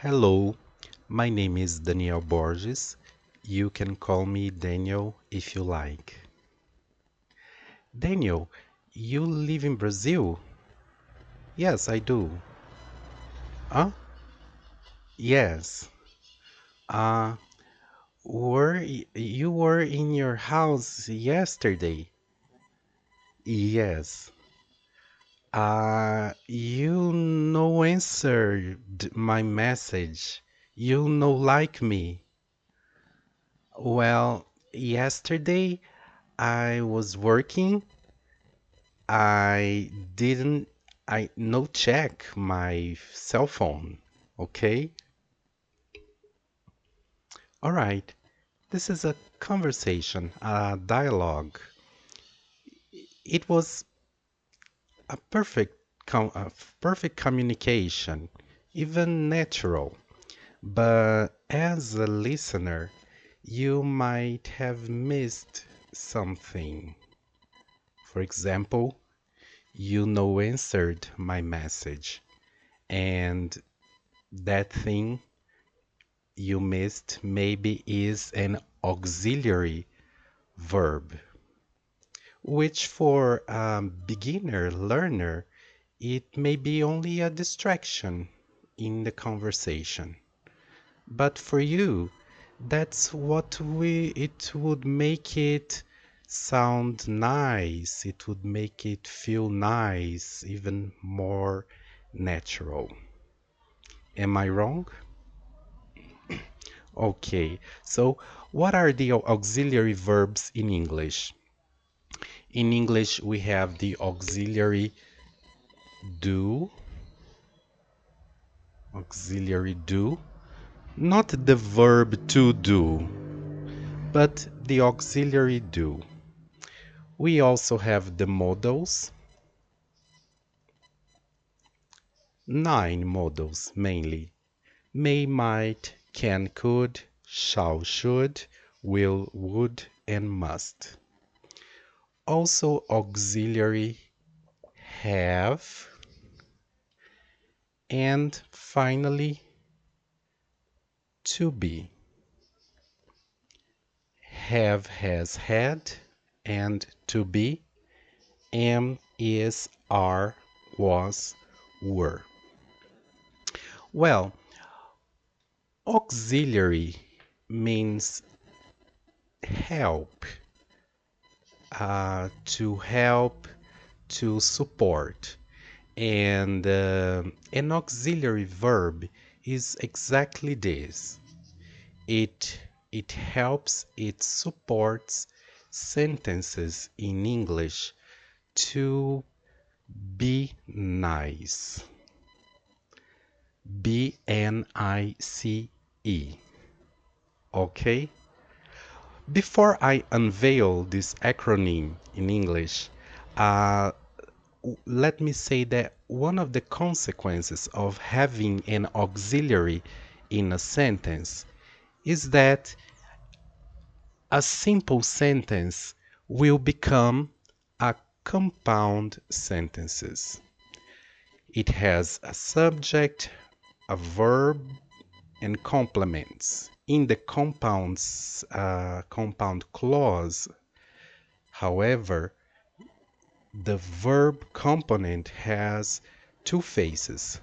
Hello, my name is Daniel Borges. You can call me Daniel if you like. Daniel, you live in Brazil? Yes, I do. Huh? Yes. Uh, you were in your house yesterday? Yes. You no answered my message. You no like me. Well, yesterday I was working. I didn't I no check my cell phone. Okay? All right. This is a conversation, a dialogue. It was a perfect communication, even natural. But as a listener, you might have missed something. For example, you no answered my message, and that thing you missed maybe is an auxiliary verb, which for a beginner learner, it may be only a distraction in the conversation. But for you, that's what it would make it sound nice. It would make it feel nice, even more natural. Am I wrong? Okay, so what are the auxiliary verbs in English? In English, we have the auxiliary do, auxiliary do, not the verb to do, but the auxiliary do. We also have the modals, 9 modals mainly. May, might, can, could, shall, should, will, would, and must. Also auxiliary have, and finally to be. Have, has, had, and to be. Am, is, are, was, were. Well, auxiliary means help, to help, to support. And an auxiliary verb is exactly this. It helps, it supports sentences in English to be nice. B-N-I-C-E. Okay? Before I unveil this acronym in English, uh, let me say that one of the consequences of having an auxiliary in a sentence is that a simple sentence will become a compound sentences. It has a subject, a verb, and complements. In the compound clause, however, the verb component has two faces,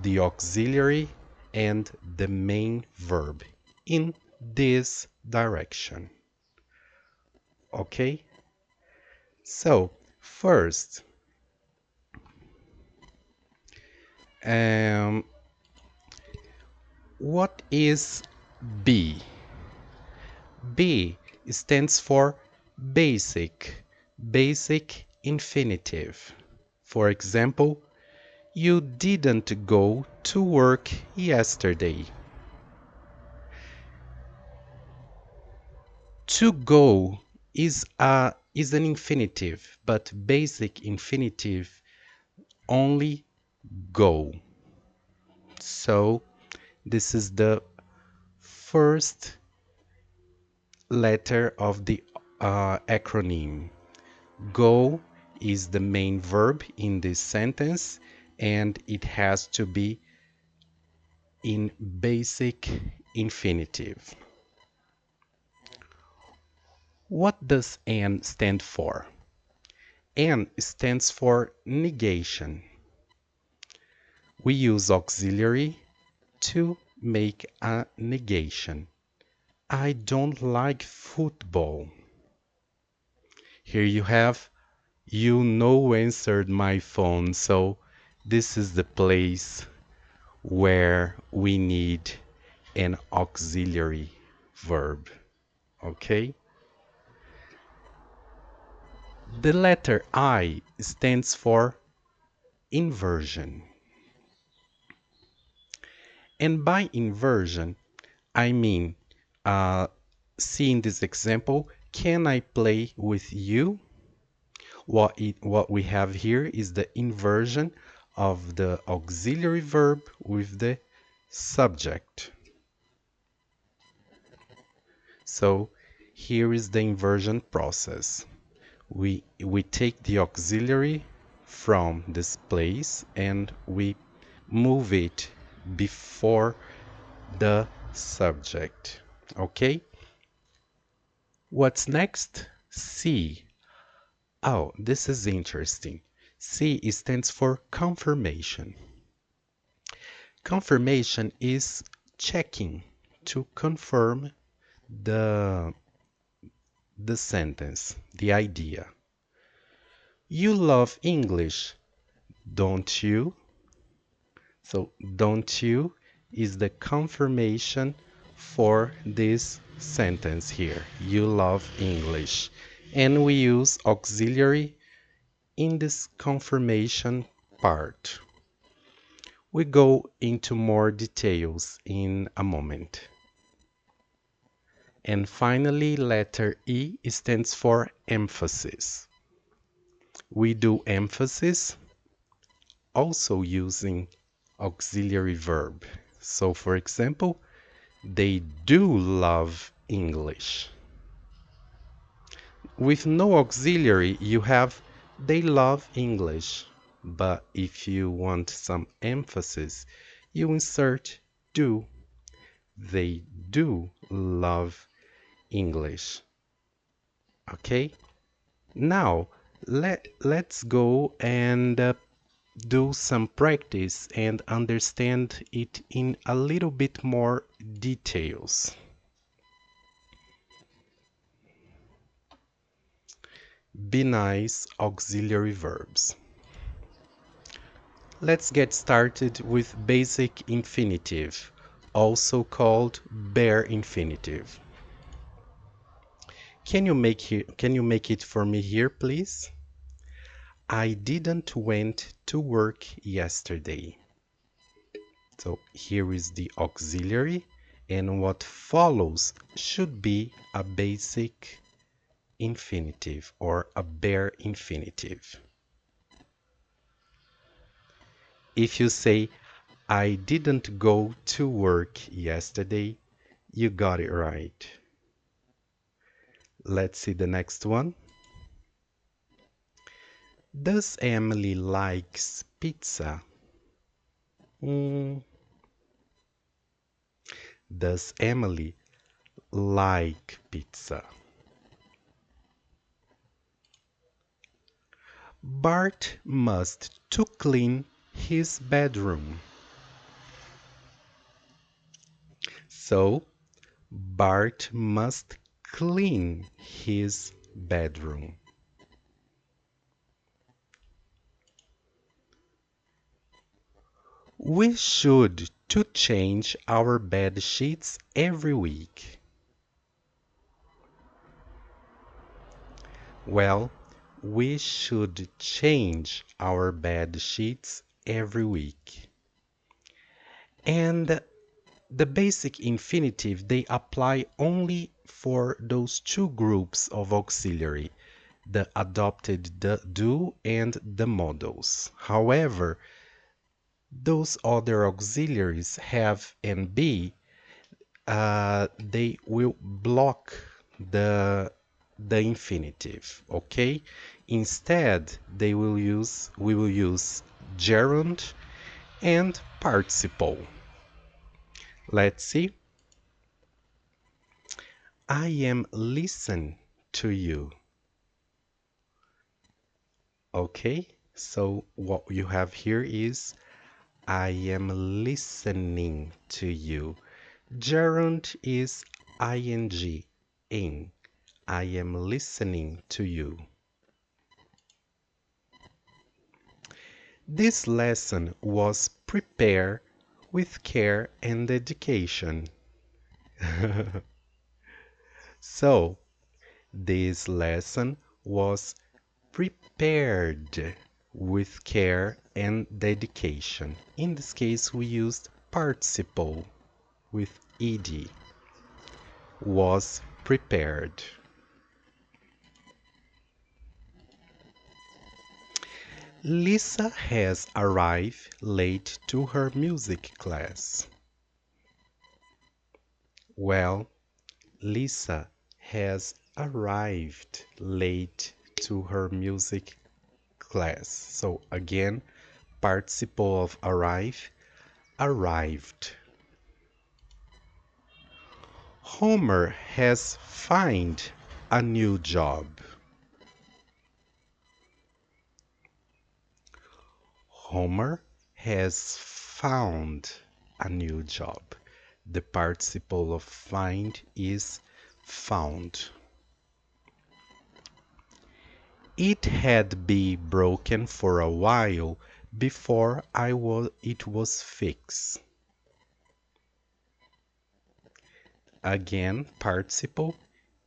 the auxiliary and the main verb in this direction. Okay? So, first, um, what is B? B stands for basic infinitive. For example, you didn't go to work yesterday. To go is an infinitive, but basic infinitive only go. So this is the first letter of the acronym. Go is the main verb in this sentence, and it has to be in basic infinitive. What does N stand for? N stands for negation. We use auxiliary to make a negation. I don't like football. Here you have, you no answered my phone, so this is the place where we need an auxiliary verb. Okay? The letter I stands for inversion. And by inversion, I mean, see in this example, can I play with you? What we have here is the inversion of the auxiliary verb with the subject. So here is the inversion process. We take the auxiliary from this place and we move it before the subject. Okay? What's next? C. Oh, this is interesting. C stands for confirmation. Confirmation is checking to confirm the sentence, the idea. You love English, don't you? So, don't you is the confirmation for this sentence here. You love English. And we use auxiliary in this confirmation part. We go into more details in a moment. And finally, letter E stands for emphasis. We do emphasis also using auxiliary verb. So, for example, they do love English. With no auxiliary, you have they love English. But if you want some emphasis, you insert do. They do love English. Okay? Now, let's go and do some practice and understand it in a little bit more details. Be nice auxiliary verbs. Let's get started with basic infinitive, also called bare infinitive. Can you make it for me here, please? I didn't went to work yesterday. So here is the auxiliary, and what follows should be a basic infinitive or a bare infinitive. If you say, I didn't go to work yesterday, you got it right. Let's see the next one. Does Emily likes pizza? Does Emily like pizza? Bart must to clean his bedroom. So, Bart must clean his bedroom. We should to change our bed sheets every week. Well, we should change our bed sheets every week. And the basic infinitive, they apply only for those two groups of auxiliary, the adopted the do and the modals. However, those other auxiliaries have and be, they will block the infinitive, okay? Instead, we will use gerund and participle. Let's see. I am listening to you. Okay, so what you have here is I am listening to you. Gerund is ing, in. I am listening to you. This lesson was prepared with care and dedication. So, this lesson was prepared with care and dedication. In this case, we used participle with ed. Was prepared. Lisa has arrived late to her music class. Well, Lisa has arrived late to her music class. So again, participle of arrive, arrived. Homer has find a new job. Homer has found a new job. The participle of find is found. It had been broken for a while before it was fixed. Again, participle.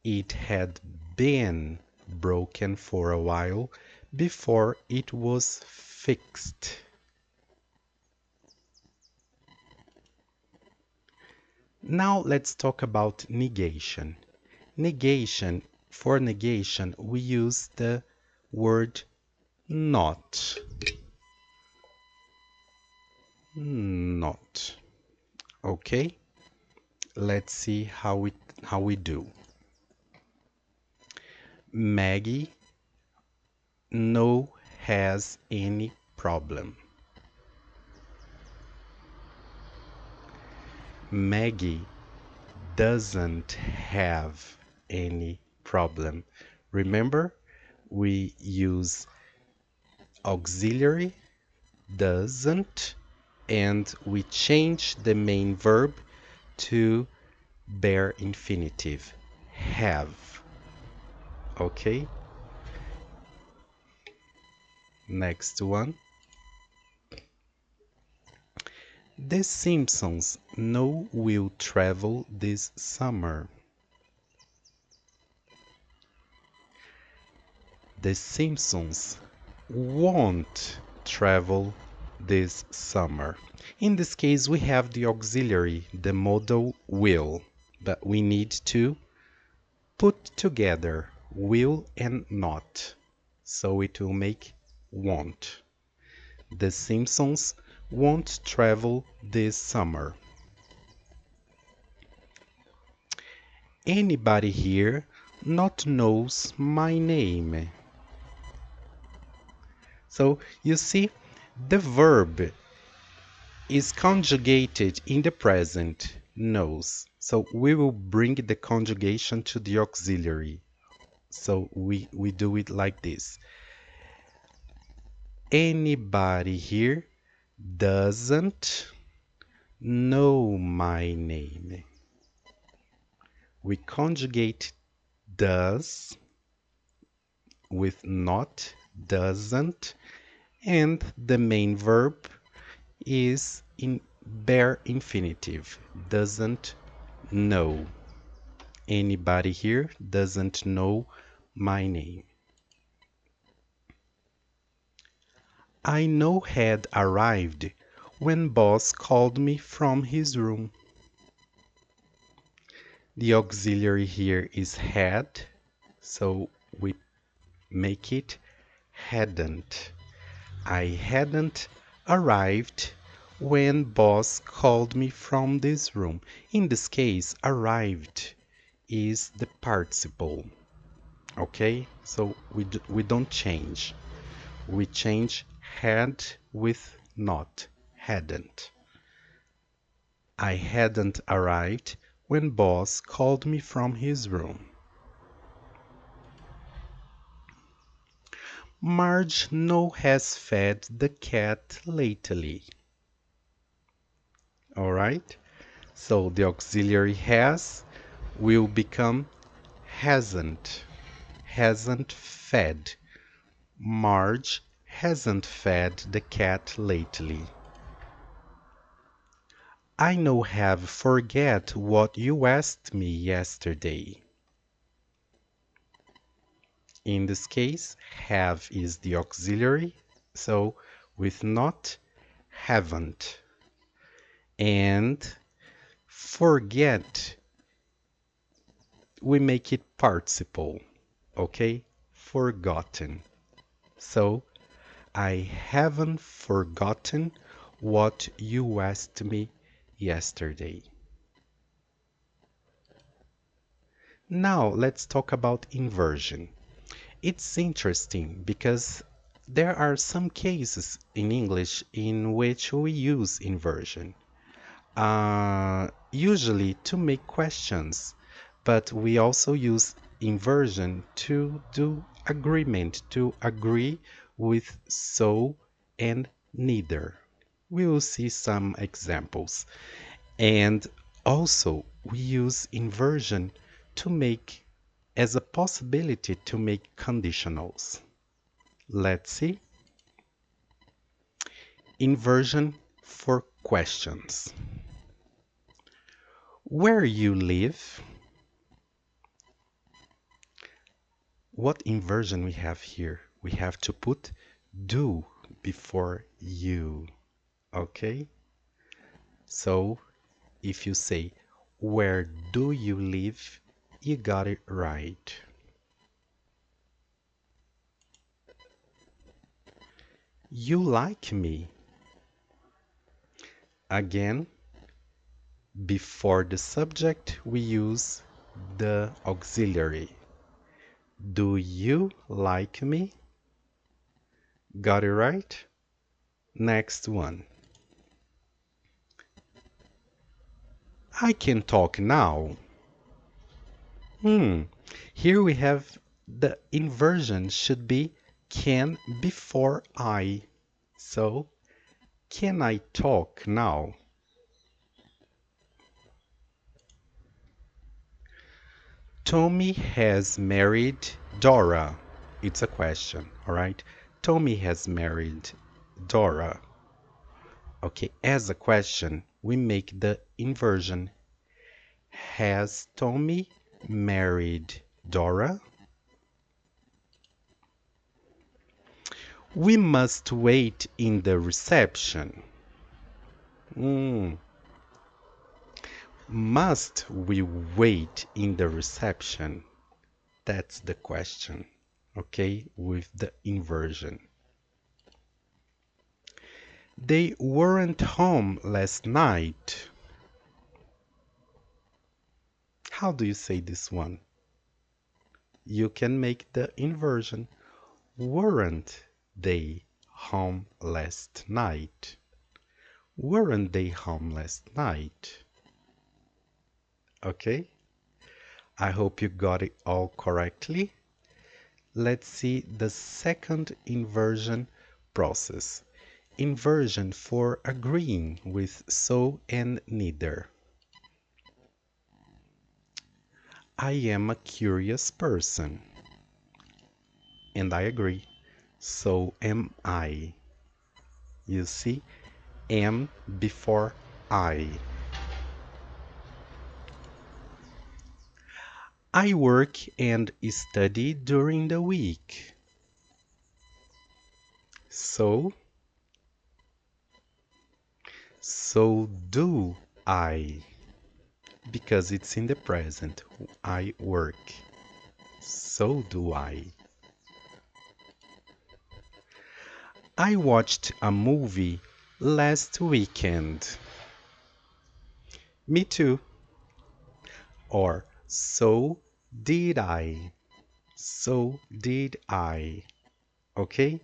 It had been broken for a while before it was fixed. Now let's talk about negation. Negation, for negation, we use the word not. Not. Okay? Let's see how we do. Maggie no has any problem. Maggie doesn't have any problem. Remember, we use auxiliary doesn't and we change the main verb to bare infinitive have. Okay? Next one. The Simpsons no will travel this summer. The Simpsons won't travel this summer. In this case, we have the auxiliary, the modal will, but we need to put together will and not, so it will make won't. The Simpsons won't travel this summer. Anybody here not knows my name? So you see, the verb is conjugated in the present, knows. So we will bring the conjugation to the auxiliary. So we do it like this. Anybody here doesn't know my name. We conjugate does with not, doesn't, and the main verb is in bare infinitive, doesn't know. Anybody here doesn't know my name. I know had arrived when boss called me from his room. The auxiliary here is had, so we make it hadn't. I hadn't arrived when boss called me from this room. In this case, arrived is the participle. Okay, so we don't change. We change had with not, hadn't. I hadn't arrived when boss called me from his room. Marge no has fed the cat lately. Alright? So the auxiliary has will become hasn't. Hasn't fed. Marge hasn't fed the cat lately. I no have forget what you asked me yesterday. In this case, have is the auxiliary, so with not, haven't. And forget, we make it participle, okay? Forgotten. So, I haven't forgotten what you asked me yesterday. Now, let's talk about inversion. It's interesting because there are some cases in English in which we use inversion, usually to make questions, but we also use inversion to do agreement, to agree with so and neither. We will see some examples. And also, we use inversion to make as a possibility to make conditionals. Let's see. Inversion for questions. Where you live? What inversion we have here? We have to put do before you. Okay? So if you say, where do you live? You got it right. You like me. Again, before the subject, we use the auxiliary. Do you like me? Got it right? Next one. I can talk now. Hmm. Here we have the inversion should be can before I. So, can I talk now? Tommy has married Dora. It's a question, all right? Tommy has married Dora. Okay, as a question, we make the inversion. Has Tommy married Dora? We must wait in the reception. Must we wait in the reception? That's the question, okay, with the inversion. They weren't home last night. How do you say this one? You can make the inversion. Weren't they home last night? Weren't they home last night? Okay, I hope you got it all correctly. Let's see the second inversion process. Inversion for agreeing with so and neither. I am a curious person. And I agree. So am I. You see, am before I. I work and study during the week. So do I. Because it's in the present. I work. So do I. I watched a movie last weekend. Me too. Or so did I. So did I. Okay?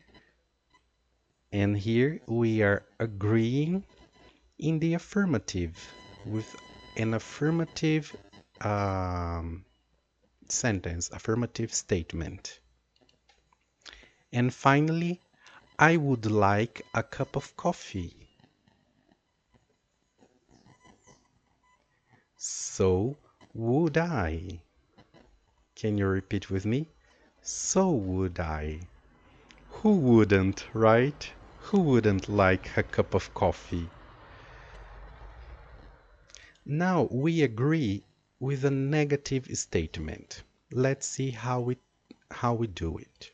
And here we are agreeing in the affirmative. with an affirmative sentence, affirmative statement. And finally, I would like a cup of coffee. So would I. Can you repeat with me? So would I. Who wouldn't, right? Who wouldn't like a cup of coffee? Now we agree with a negative statement. Let's see how we do it.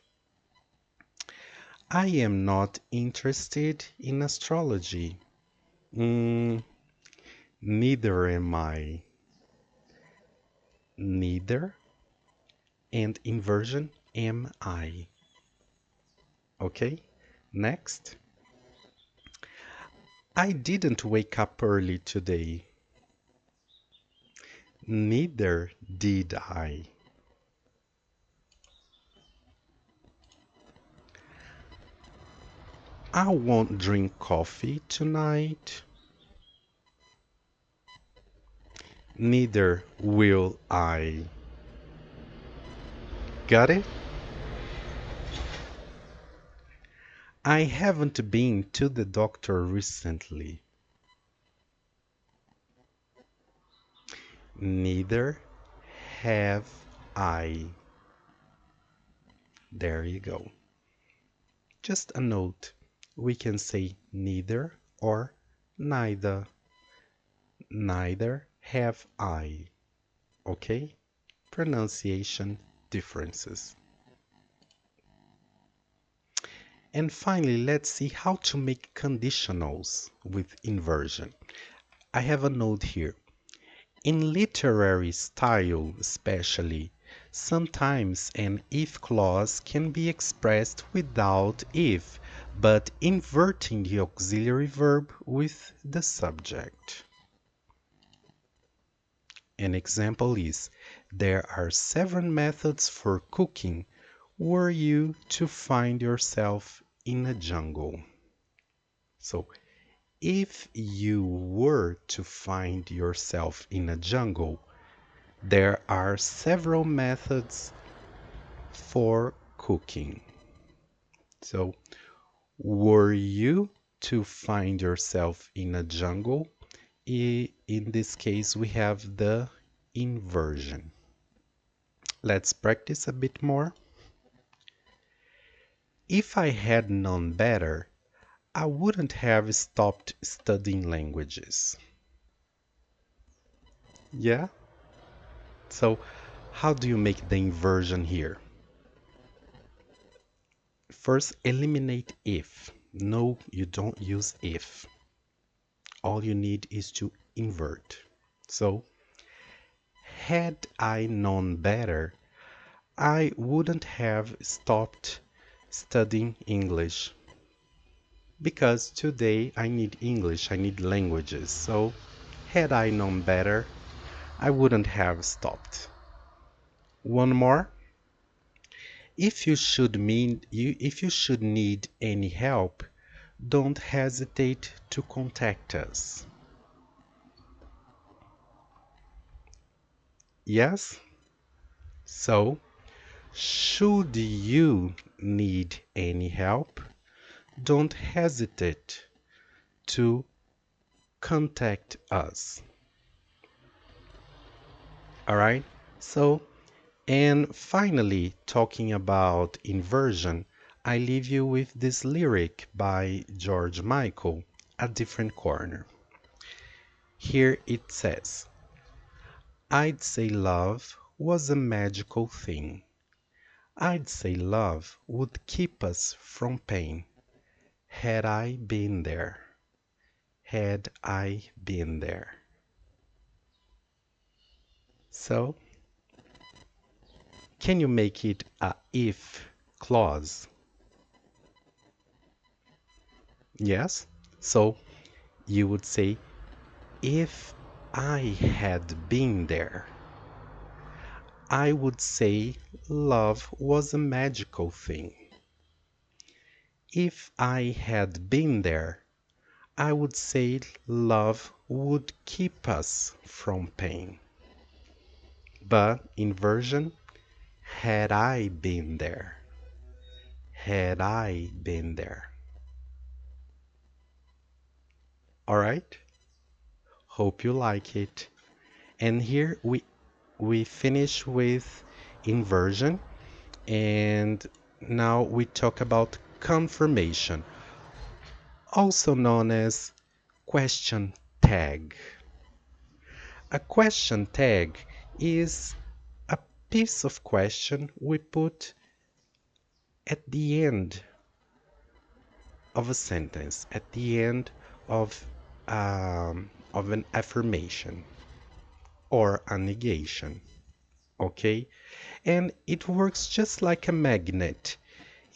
I am not interested in astrology. Mm, neither am I. Neither and inversion am I. Okay? Next. I didn't wake up early today. Neither did I. I won't drink coffee tonight. Neither will I. Got it? I haven't been to the doctor recently. Neither have I. There you go. Just a note. We can say neither or neither. Neither have I. Okay? Pronunciation differences. And finally, let's see how to make conditionals with inversion. I have a note here. In literary style especially, sometimes an if clause can be expressed without if, but inverting the auxiliary verb with the subject. An example is, there are 7 methods for cooking were you to find yourself in a jungle. So, if you were to find yourself in a jungle, there are several methods for cooking. So, were you to find yourself in a jungle? In this case, we have the inversion. Let's practice a bit more. If I had known better, I wouldn't have stopped studying languages. Yeah? So, how do you make the inversion here? First, eliminate if. No, you don't use if. All you need is to invert. So, had I known better, I wouldn't have stopped studying English. Because today I need English, I need languages. So, had I known better, I wouldn't have stopped. One more. If you should need any help, don't hesitate to contact us. Yes? So, should you need any help, don't hesitate to contact us. All right? So, and finally, talking about inversion, I leave you with this lyric by George Michael, A Different Corner. Here it says, I'd say love was a magical thing. I'd say love would keep us from pain. Had I been there, had I been there. So, can you make it a if clause? Yes. So, you would say, if I had been there, I would say love was a magical thing. If I had been there, I would say love would keep us from pain. But inversion, had I been there, had I been there. All right? Hope you like it. And here we finish with inversion, and now we talk about confirmation, also known as question tag. A question tag is a piece of question we put at the end of a sentence, at the end of an affirmation or a negation. Okay? And it works just like a magnet.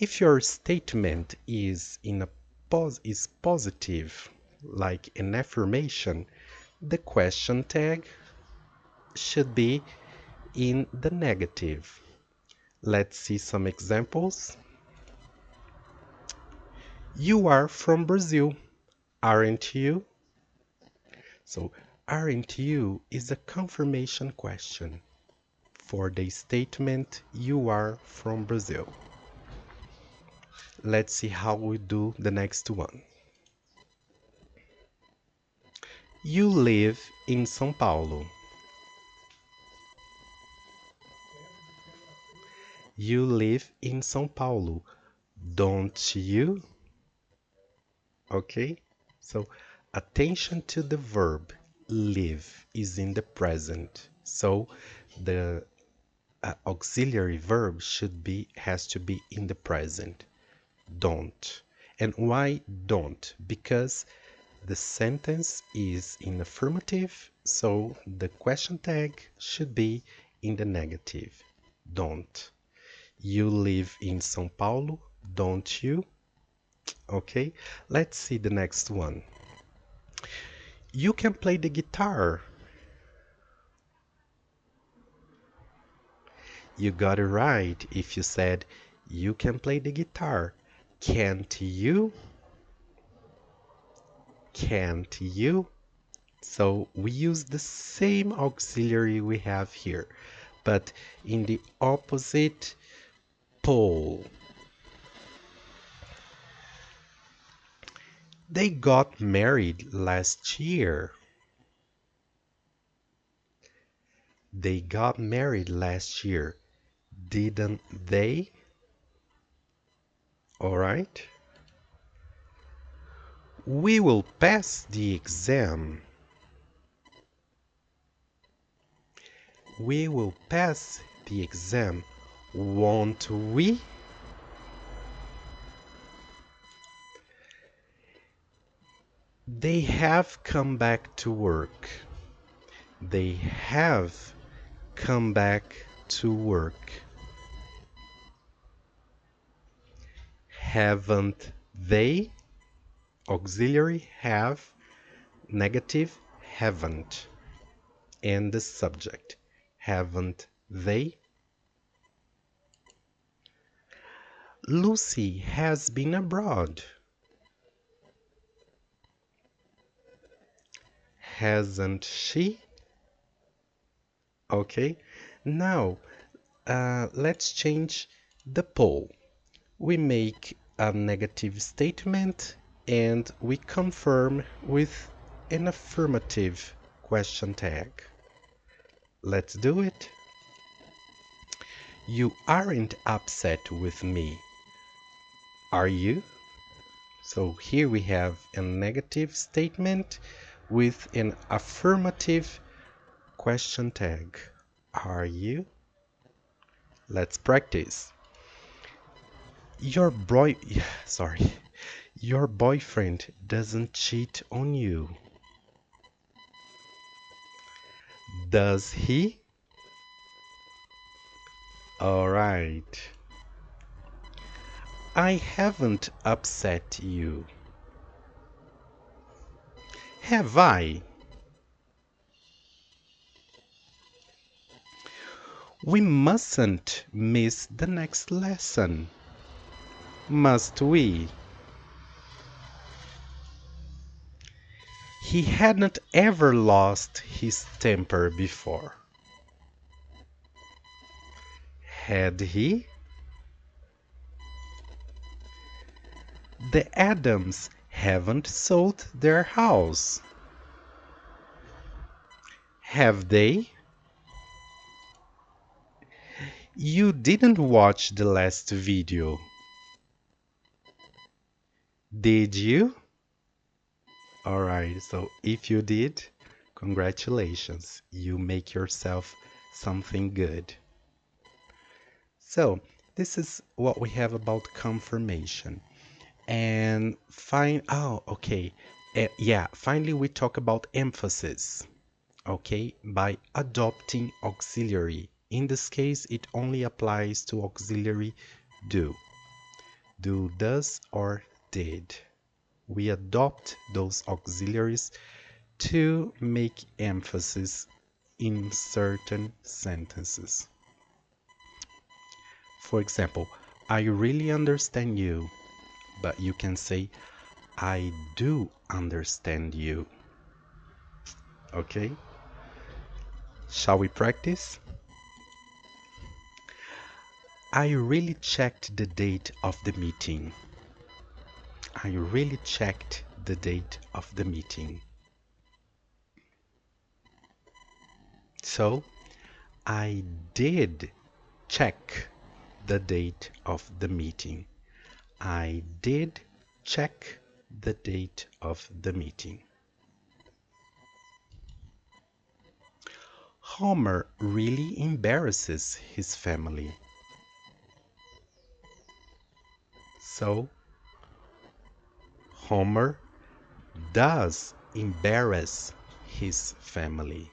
If your statement is positive, like an affirmation, the question tag should be in the negative. Let's see some examples. You are from Brazil, aren't you? So, aren't you is a confirmation question for the statement you are from Brazil. Let's see how we do the next one. You live in São Paulo. You live in São Paulo, don't you? Okay, so attention to the verb live is in the present. So the auxiliary verb has to be in the present. Don't. And why don't? Because the sentence is in affirmative, so the question tag should be in the negative. Don't. You live in São Paulo, don't you? Okay, let's see the next one. You can play the guitar. You got it right if you said you can play the guitar. Can't you? Can't you? So we use the same auxiliary we have here, but in the opposite pole. They got married last year. They got married last year, didn't they? All right. We will pass the exam. We will pass the exam, won't we? They have come back to work. They have come back to work. Haven't they? Auxiliary have, negative haven't. And the subject. Haven't they? Lucy has been abroad. Hasn't she? Okay, now let's change the pole. We make a negative statement and we confirm with an affirmative question tag. Let's do it. You aren't upset with me, are you? So here we have a negative statement with an affirmative question tag. Are you? Let's practice. Your boy, sorry, your boyfriend doesn't cheat on you, does he? All right. I haven't upset you, have I? We mustn't miss the next lesson, must we? He hadn't ever lost his temper before. Had he? The Adams haven't sold their house. Have they? You didn't watch the last video, did you? Alright, so if you did, congratulations. You make yourself something good. So, this is what we have about confirmation. And okay. Yeah, finally we talk about emphasis. Okay, by adopting auxiliary. In this case, it only applies to auxiliary do. Do, does, or did. We adopt those auxiliaries to make emphasis in certain sentences. For example, I really understand you, but you can say, I do understand you. Okay? Shall we practice? I really checked the date of the meeting. I really checked the date of the meeting. So, I did check the date of the meeting. I did check the date of the meeting. Homer really embarrasses his family. So, Homer does embarrass his family.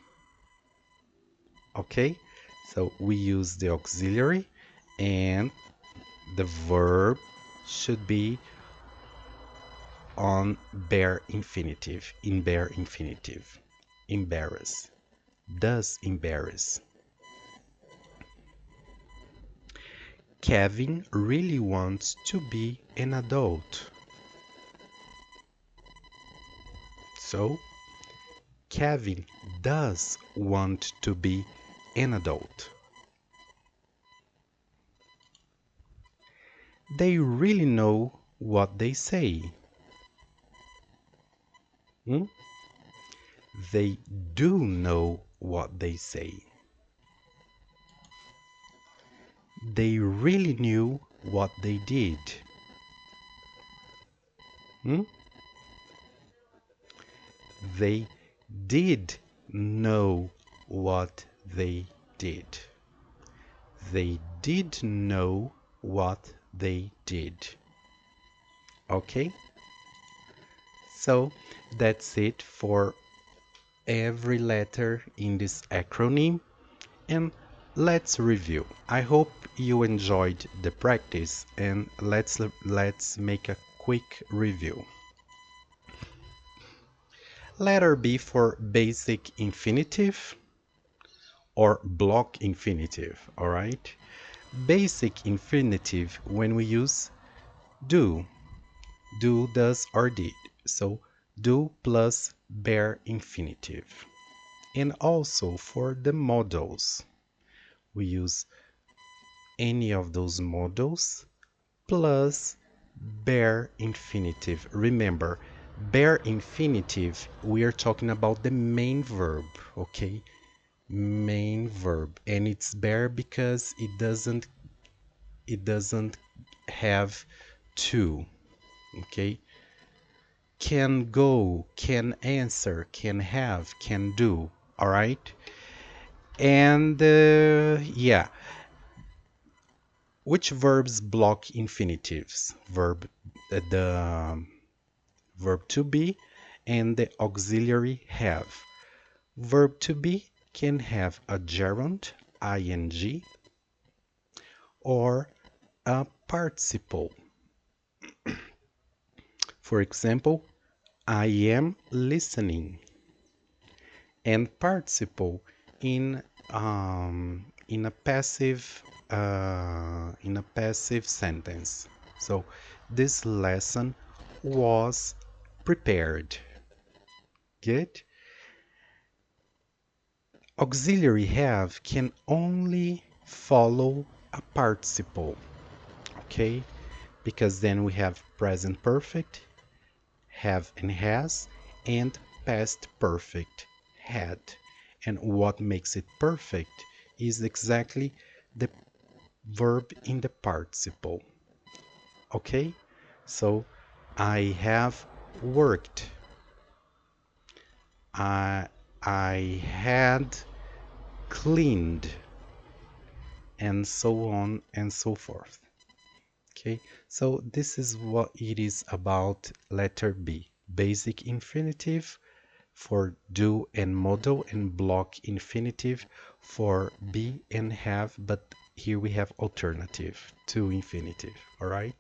Okay? So we use the auxiliary and the verb should be on bare infinitive, in bare infinitive. Embarrass. Does embarrass. Kevin really wants to be an adult. So, Kevin does want to be an adult. They really know what they say. Hmm? They do know what they say. They really knew what they did. Hmm? They did know what they did. They did know what they did. Okay? So that's it for every letter in this acronym. And let's review. I hope you enjoyed the practice and let's make a quick review. Letter B for basic infinitive or block infinitive, all right? Basic infinitive when we use do, does, or did. So do plus bare infinitive. And also for the modals, we use any of those modals plus bare infinitive. Remember, bare infinitive, we are talking about the main verb, okay? Main verb, and it's bare because it doesn't have to, okay? Can go, can answer, can have, can do, all right? And yeah, which verbs block infinitives? The verb to be and the auxiliary have. Verb to be can have a gerund, ing, or a participle. For example, I am listening. And participle in a passive sentence. So this lesson was prepared. Good. Auxiliary have can only follow a participle, okay? Because then we have present perfect, have and has, and past perfect, had. And what makes it perfect is exactly the verb in the participle, okay? So I have worked. I had cleaned, and so on and so forth. Okay, so this is what it is about letter B. Basic infinitive for do and modal, and block infinitive for be and have, but here we have alternative to infinitive, all right?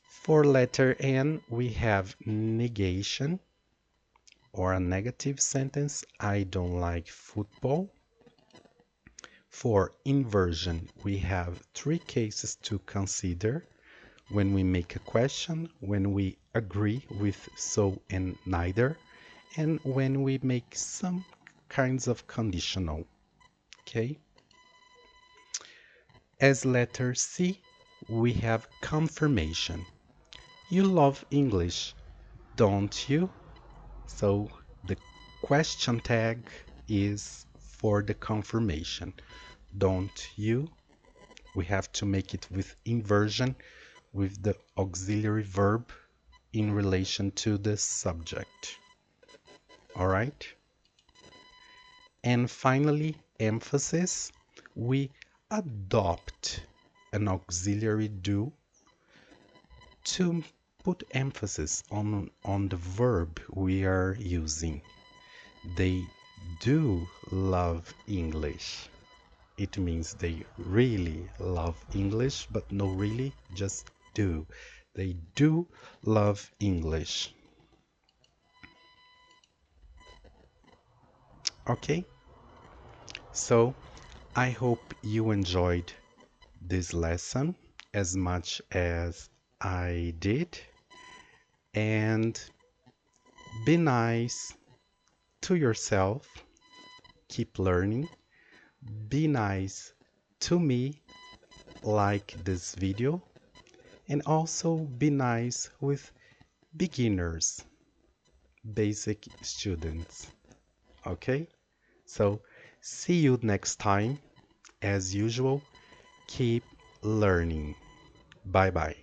For letter N, we have negation or a negative sentence. I don't like football. For inversion, we have three cases to consider: when we make a question, when we agree with so and neither, and when we make some kinds of conditional. Okay? As letter C, we have confirmation. You love English, don't you? So the question tag is for the confirmation. Don't you? We have to make it with inversion, with the auxiliary verb in relation to the subject. All right? And finally, emphasis. We adopt an auxiliary do to put emphasis on the verb we are using. They do love English. It means they really love English, but no really, just do. They do love English. Okay, so I hope you enjoyed this lesson as much as I did, and be nice to yourself. Keep learning. Be nice to me, like this video, and also be nice with beginners, basic students. Okay? So, see you next time. As usual, keep learning. Bye bye.